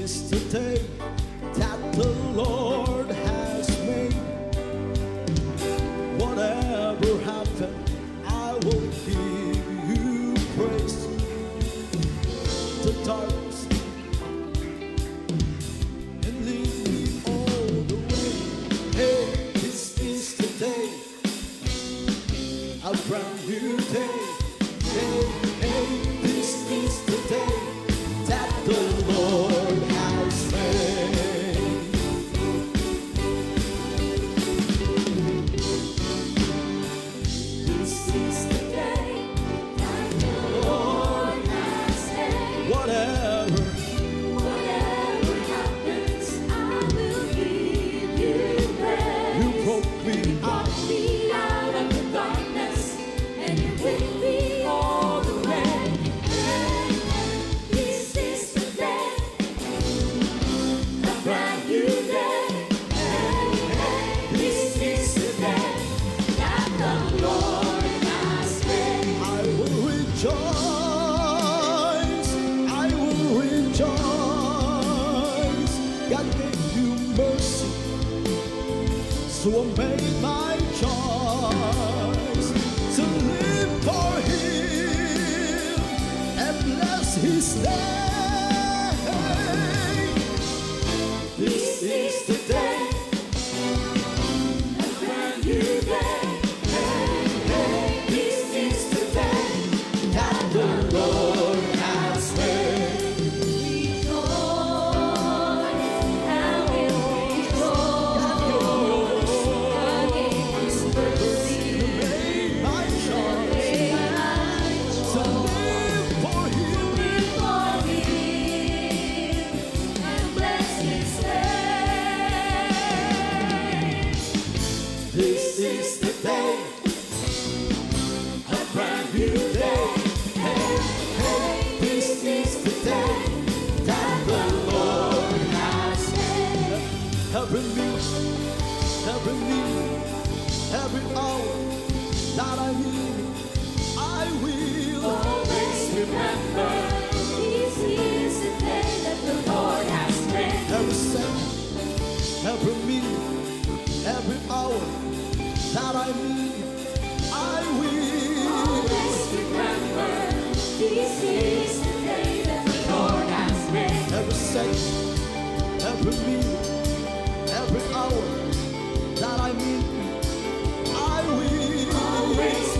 is the day that the Lord has made. Whatever happens, I will give you praise. The darkness and lead me all the way. Hey, this is the day, a brand new day. Hey, hey, this is the day that the Lord has made. This is the day that the Lord has made. Whatever happens, I will give you praise. you broke me out, Brought me out of the darkness, and you with me all the way. This is the day, a brand new day. This is the day that the Lord has made. I will rejoice, I will rejoice. God gave you mercy, so I made my choice to live for Him and bless His name. This is the day, A brand new day. This is the day that the Lord has made. rejoice. I will rejoice. Again, His mercy. Made my choice May I to live for Him. live for Him and bless His name. This is the day, a brand new day. Hey, hey, this is the day that the Lord has made. Every minute, every hour that I need, I will Always remember, this is the day that the Lord has made. every second, every minute, every hour that I need, I will. Always remember, this is the day that the Lord has made. Every second, every minute, every hour that I need, I will. Always